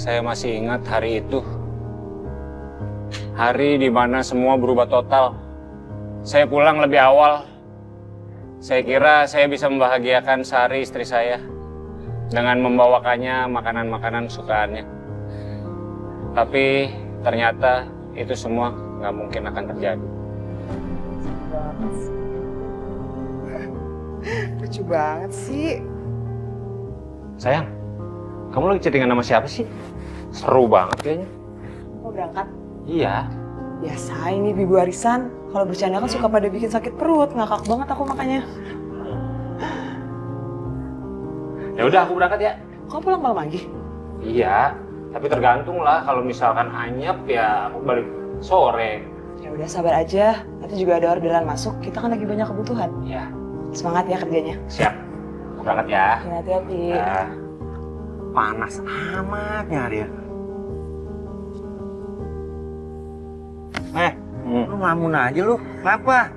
saya masih ingat hari itu. Hari di mana semua berubah total. Saya pulang lebih awal. Saya kira saya bisa membahagiakan Sari, istri saya, dengan membawakannya makanan-makanan kesukaannya. Tapi ternyata itu semua nggak mungkin akan terjadi. Lucu banget sih. Sayang, kamu lagi chattingan sama siapa sih? Seru banget kayaknya. Mau berangkat? Iya. Biasa ini ibu arisan. Kalau bercanda kan suka pada bikin sakit perut. Ngakak banget aku makanya. Ya udah, aku berangkat ya. Kau pulang malam lagi? Iya, tapi tergantung lah. Kalau misalkan anyep ya aku balik sore. Ya udah sabar aja. Nanti juga ada orderan masuk. Kita kan lagi banyak kebutuhan. Ya, Semangat ya kerjanya. siap. Aku berangkat ya. Ya, hati-hati. Ya. Panas amat nyari ya. Lu ngelamun aja lu, kenapa?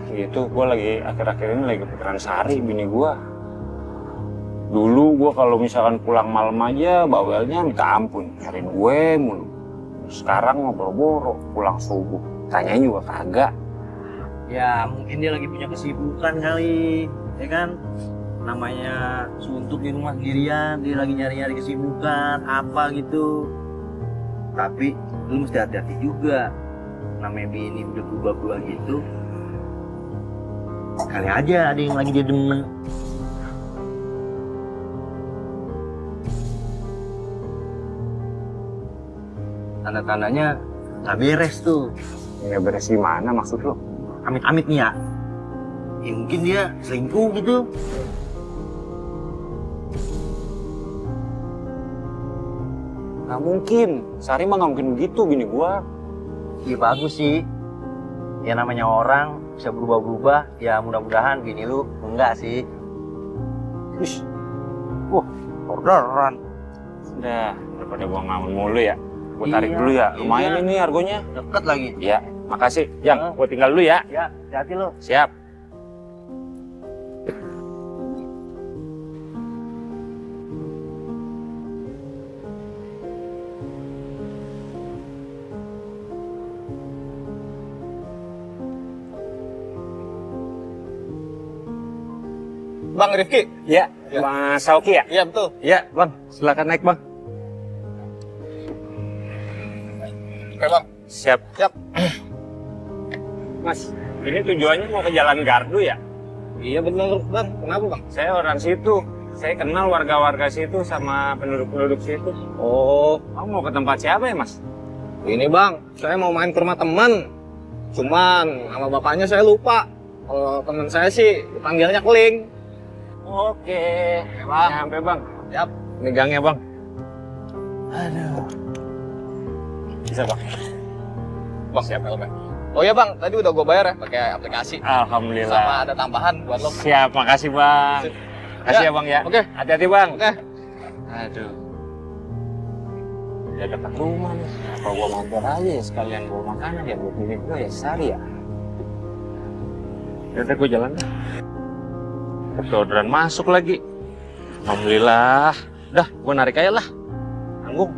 Gitu, gue lagi akhir-akhir ini lagi kepikiran Sari, bini gue. Dulu gue kalau misalkan pulang malam aja, bawelnya minta ampun, nyariin gue mulu. Sekarang mah boro-boro, pulang subuh, tanyain juga kagak. Ya mungkin dia lagi punya kesibukan kali, ya kan? Namanya suntuk di rumah sendirian, dia lagi nyari-nyari kesibukan, apa gitu. Tapi lu mesti hati-hati juga. Namanya bini udah berubah-ubah gitu. Kali aja ada yang lagi dia demen. Tanda-tandanya nggak beres tuh. Nggak beres gimana maksud lo? Amit-amit nih ya. Ya mungkin dia selingkuh gitu. Nggak mungkin, Sari mah nggak mungkin begitu bini gue. Iya bagus sih. Ya namanya orang bisa berubah-berubah. Ya mudah-mudahan bini lu enggak sih. Ish, Orderan. udah, daripada gue ngamun mulu ya. Gue tarik Iya, dulu ya, iya. lumayan ini harganya. Deket lagi. Ya, makasih. Yang, gue tinggal dulu ya. Ya, hati-hati lu. Siap. Bang Rifki? Ya, Mas Sauki ya? Iya betul. Ya, Bang. Silakan naik, Bang. Oke bang. Siap. Siap. Mas, ini tujuannya mau ke Jalan Gardu ya? Iya bener bang. Kenapa bang? Saya orang situ. Saya kenal warga-warga situ sama penduduk-penduduk situ. Oh, Kamu mau ke tempat siapa ya, Mas? ini bang. Saya mau main ke rumah teman. Cuman sama bapaknya saya lupa. Kalau teman saya sih dipanggilnya Keling. Oke. Bang. Nyampe, Bang. Siap. Megangnya, Bang. Aduh. Bisa, Bang. Bang siap bang. Oh iya bang, tadi udah gue bayar ya pakai aplikasi. Alhamdulillah. Sama ada tambahan buat lo. Siap, makasih, Bang. Makasih ya, Bang ya. Oke. Hati-hati, Bang. Oke. Aduh. Udah dekat rumah nih. Apa gua mampir aja ya sekalian bawa makanan ya buat bini gua ya Sari ya. Udah gua jalan deh. Orderan masuk lagi. Alhamdulillah. Dah, gua narik aja lah. Tanggung.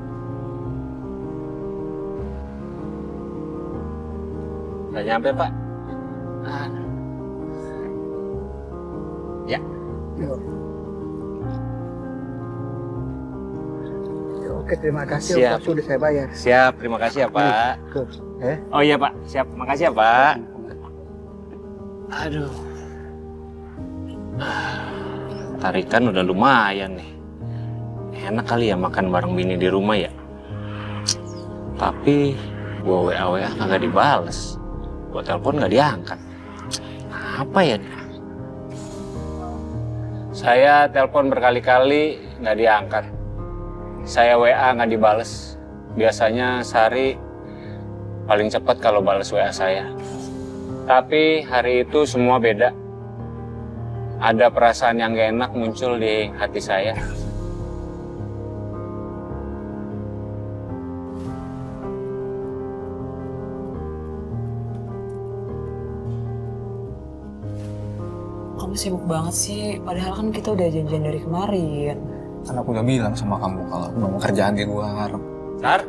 Udah nyampe, Pak. Ya. Oke, terima kasih. Siap. Sudah saya bayar. Siap, terima kasih ya, Pak. Oh iya, Pak. Siap, makasih ya, Pak. Aduh. Tarikan udah lumayan nih. Enak kali ya makan bareng bini di rumah ya. Tapi gua WA kagak dibales. Gua telepon nggak diangkat. Apa ya? Saya telepon berkali-kali nggak diangkat. Saya WA nggak dibales. Biasanya Sari paling cepat kalau balas WA saya. Tapi hari itu semua beda. Ada perasaan yang gak enak muncul di hati saya. Kamu sibuk banget sih, padahal kan kita udah janjian dari kemarin. Kan aku udah bilang sama kamu kalau aku mau kerjaan di luar. Sar?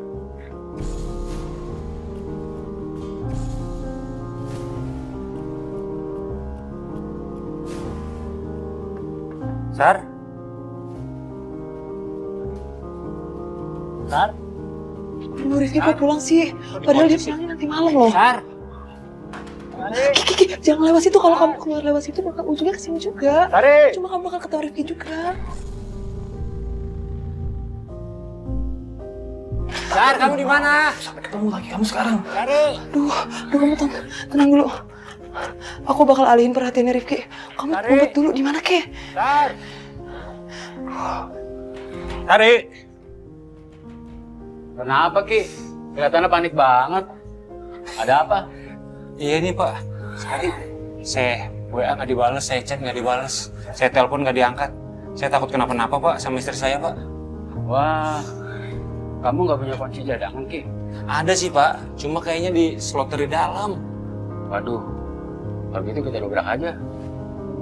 Sar? Sar? Aduh, Rifki kok pulang sih? Padahal dia pulangnya nanti malam loh. Sar? Kiki, jangan lewat situ. Kalau kamu keluar lewat situ, bakal ujungnya kesini juga. Sari! Cuma kamu bakal ketemu Rifki juga. Sar, kamu di mana? Sampai ketemu lagi kamu sekarang. Sari! Aduh, kamu tenang dulu. Aku bakal alihin perhatiannya Rifki. Kamu Sari. ngumpet dulu di mana, Ke? Sar! Sari! Kenapa Ki? Kelihatannya panik banget. Ada apa? Iya nih Pak, Sari. Saya WA nggak dibales, saya chat nggak dibales. Saya telepon nggak diangkat. Saya takut kenapa-napa Pak sama istri saya Pak. Wah, kamu nggak punya kunci cadangan Ki? Ada sih Pak, cuma kayaknya di slotter di dalam. Waduh, kalau gitu kita dobrak aja.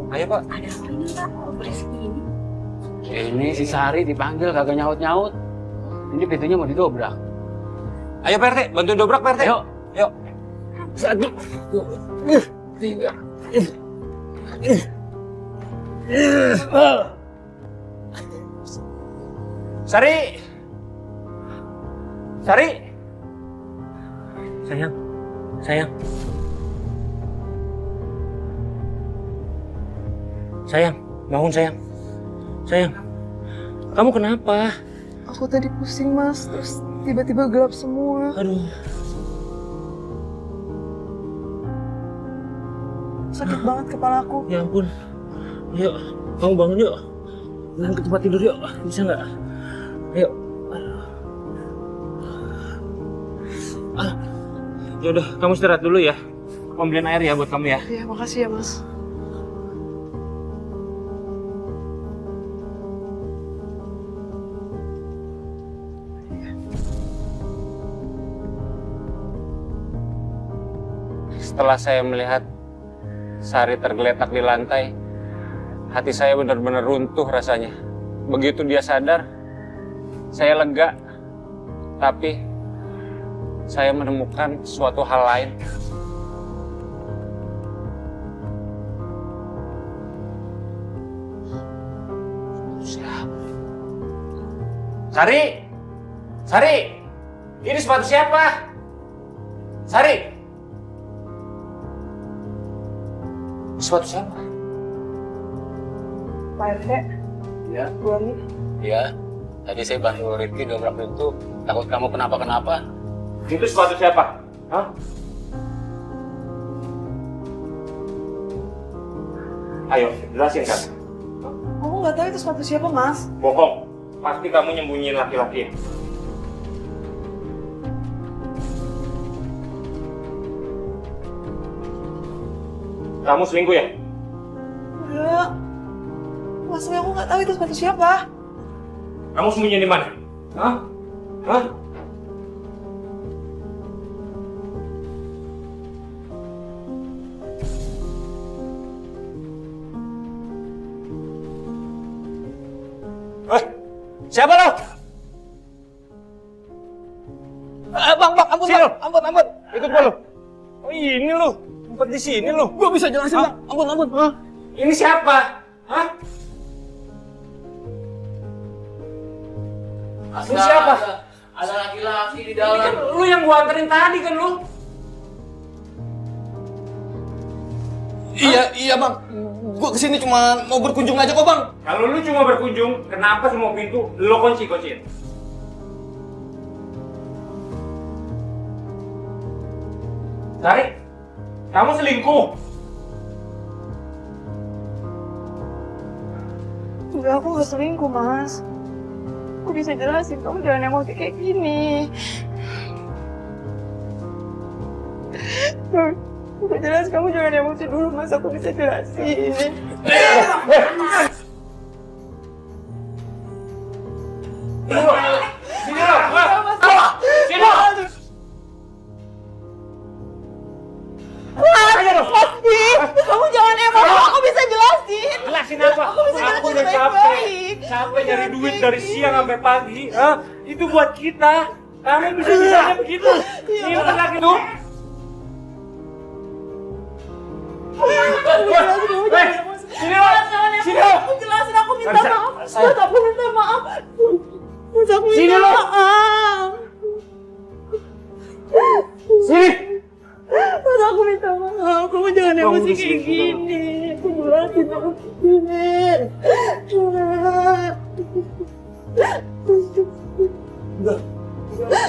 Ayo Pak. Ada apa ini Pak? Kok berisik ini? Ini si Sari dipanggil kagak nyaut-nyaut. Ini pintunya mau didobrak. Ayo Pak RT, bantu dobrak Pak RT. Ayo. Yuk. 1, 2, 3. Sari! Sari! Sayang, sayang. Sayang, bangun sayang. Sayang, kamu kenapa? Aku tadi pusing, Mas. Terus tiba-tiba gelap semua. Aduh, Sakit banget kepalaku. ya ampun. Yuk, kamu bangun yuk. Bangun ke tempat tidur yuk. Bisa nggak? Ayo. Ya udah, kamu istirahat dulu ya. Pembelian air ya buat kamu ya. Iya, makasih ya, Mas. Setelah saya melihat Sari tergeletak di lantai, hati saya benar-benar runtuh rasanya. Begitu dia sadar, saya lega. Tapi saya menemukan suatu hal lain. Sari! Sari! Ini sepatu siapa? Sari! Sepatu siapa? Pak RT, Ya, Buangin. ya. Tadi saya bantu Rifki dobrak pintu. Takut kamu kenapa-kenapa. Itu sepatu siapa? Hah? Ayo, jelasin kan. Aku nggak tahu itu sepatu siapa, Mas. Bohong. Pasti kamu nyembunyiin laki-laki. Kamu selingkuh ya? Enggak. Mas, aku nggak tahu itu sepatu siapa. Kamu sembunyi di mana? Hah? Hah? Siapa lo? Bang, ampun, Sini bang. Ampun, ampun. Ikut gua lo. Oh ini lo, ngumpet di sini lo. Gua bisa jelasin, bang. Ampun, ampun. Ini siapa? Hah? Ini siapa? Ada laki-laki di Ini kan dalam. lu yang gua anterin tadi kan lu. Iya, bang. Gua kesini cuma mau berkunjung aja kok, bang. Kalau lu cuma berkunjung, kenapa semua pintu lu kunci-kunciin? Sari, kamu selingkuh. Enggak, aku nggak selingkuh, Mas. Aku bisa jelasin, kamu jangan emosi kayak gini. Aku jelas, kamu jangan emosi dulu, Mas. Aku bisa jelasin. Sini lo, sini lo. Kamu jangan emosi, aku bisa jelasin. Jelasin apa? Aku bisa Aku jelasin udah capek. baik-baik. capek nyari duit dari siang sampai pagi. Itu buat kita. Kamu bisa begitu. Ini lagi tuh. Sini lo. Aku jelasin, aku minta maaf. Mas, aku minta maaf. Mas, aku minta maaf. Sini. Mas, aku minta maaf. Kamu jangan emosi kayak gini. Aku jelasin, aku jelasin.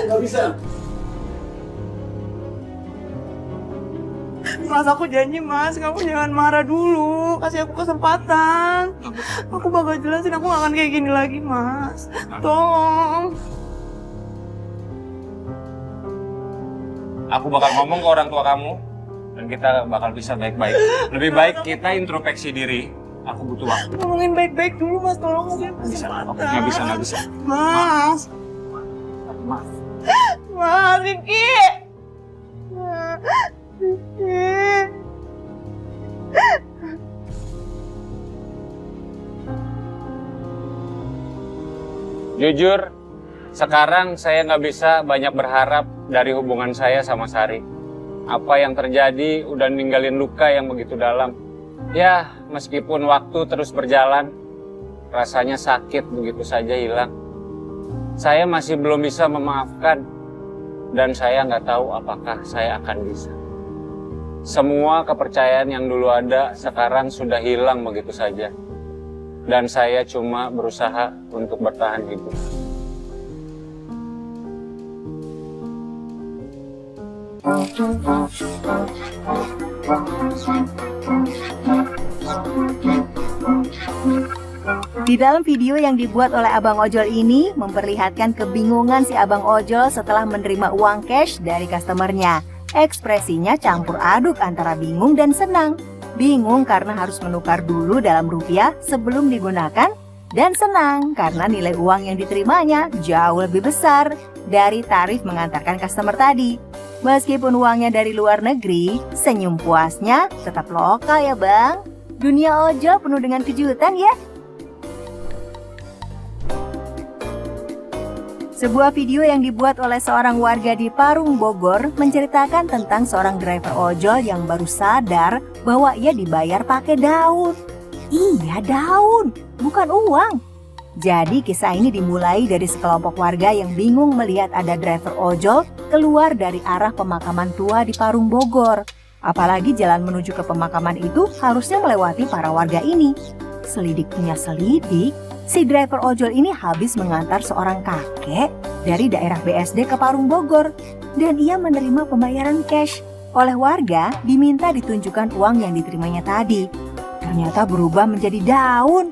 Nggak bisa. Mas, aku janji Mas, kamu jangan marah dulu. Kasih aku kesempatan. Aku bakal jelasin, aku gak akan kayak gini lagi Mas. Tolong. Aku bakal ngomong ke orang tua kamu dan kita bakal bisa baik-baik. Lebih baik kita introspeksi diri. Aku butuh waktu. Ngomongin baik-baik dulu Mas, tolong kasih aku kesempatan. Nggak bisa. Mas. Maaf. Mas, Rifki. Jujur, sekarang saya nggak bisa banyak berharap dari hubungan saya sama Sari. Apa yang terjadi udah ninggalin luka yang begitu dalam. Ya, meskipun waktu terus berjalan, rasanya sakit begitu saja hilang. Saya masih belum bisa memaafkan, dan saya nggak tahu apakah saya akan bisa. Semua kepercayaan yang dulu ada sekarang sudah hilang begitu saja. Dan saya cuma berusaha untuk bertahan hidup. Di dalam video yang dibuat oleh Abang Ojol ini memperlihatkan kebingungan si Abang Ojol setelah menerima uang cash dari customernya. Ekspresinya campur aduk antara bingung dan senang. Bingung karena harus menukar dulu dalam rupiah sebelum digunakan, dan senang karena nilai uang yang diterimanya jauh lebih besar dari tarif mengantarkan customer tadi. Meskipun uangnya dari luar negeri, senyum puasnya tetap lokal ya Bang. Dunia ojol penuh dengan kejutan ya. Sebuah video yang dibuat oleh seorang warga di Parung, Bogor menceritakan tentang seorang driver ojol yang baru sadar bahwa ia dibayar pakai daun. Iya, daun, bukan uang. Jadi kisah ini dimulai dari sekelompok warga yang bingung melihat ada driver ojol keluar dari arah pemakaman tua di Parung, Bogor. Apalagi jalan menuju ke pemakaman itu harusnya melewati para warga ini. Selidik punya selidik, si driver ojol ini habis mengantar seorang kakek dari daerah BSD ke Parung, Bogor. Dan ia menerima pembayaran cash. Oleh warga diminta ditunjukkan uang yang diterimanya tadi. Ternyata berubah menjadi daun.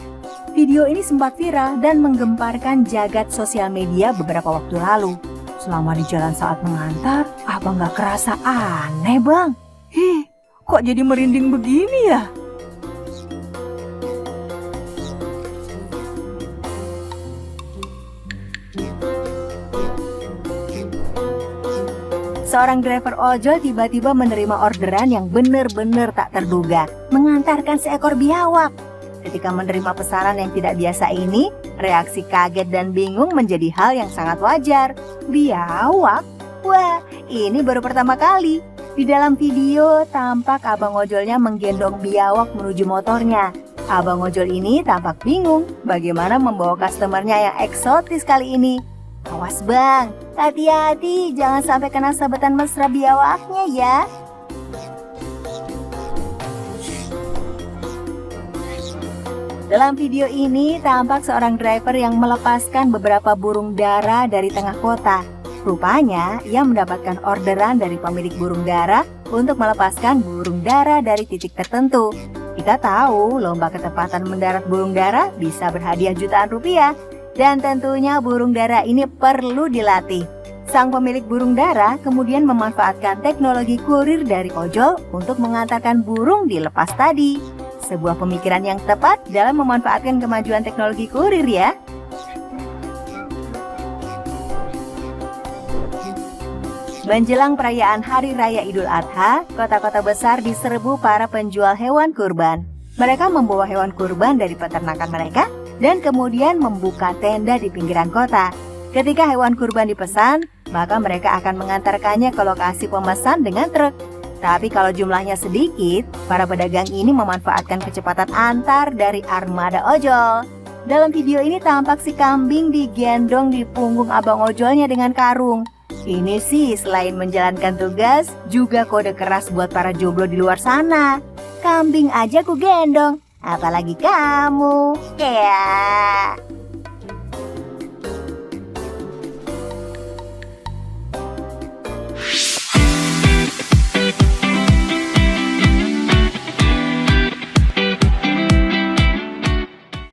Video ini sempat viral dan menggemparkan jagat sosial media beberapa waktu lalu. Selama di jalan saat mengantar, apa nggak kerasa aneh Bang? Kok jadi merinding begini ya? Seorang driver ojol tiba-tiba menerima orderan yang benar-benar tak terduga, mengantarkan seekor biawak. Ketika menerima pesanan yang tidak biasa ini, reaksi kaget dan bingung menjadi hal yang sangat wajar. Biawak? Wah, ini baru pertama kali. Di dalam video, tampak abang ojolnya menggendong biawak menuju motornya. Abang ojol ini tampak bingung bagaimana membawa customernya yang eksotis kali ini. Awas Bang, hati-hati jangan sampai kena sabetan mesra biawaknya ya. Dalam video ini tampak seorang driver yang melepaskan beberapa burung dara dari tengah kota. Rupanya ia mendapatkan orderan dari pemilik burung dara untuk melepaskan burung dara dari titik tertentu. Kita tahu lomba ketepatan mendarat burung dara bisa berhadiah jutaan rupiah. Dan tentunya burung dara ini perlu dilatih. Sang pemilik burung dara kemudian memanfaatkan teknologi kurir dari ojol untuk mengantarkan burung dilepas tadi. Sebuah pemikiran yang tepat dalam memanfaatkan kemajuan teknologi kurir ya. Menjelang perayaan Hari Raya Idul Adha, kota-kota besar diserbu para penjual hewan kurban. Mereka membawa hewan kurban dari peternakan mereka dan kemudian membuka tenda di pinggiran kota. Ketika hewan kurban dipesan, maka mereka akan mengantarkannya ke lokasi pemesan dengan truk. Tapi kalau jumlahnya sedikit, para pedagang ini memanfaatkan kecepatan antar dari armada ojol. Dalam video ini tampak si kambing digendong di punggung abang ojolnya dengan karung. Ini sih selain menjalankan tugas, juga kode keras buat para jomblo di luar sana. Kambing aja ku gendong, apalagi kamu. Ya.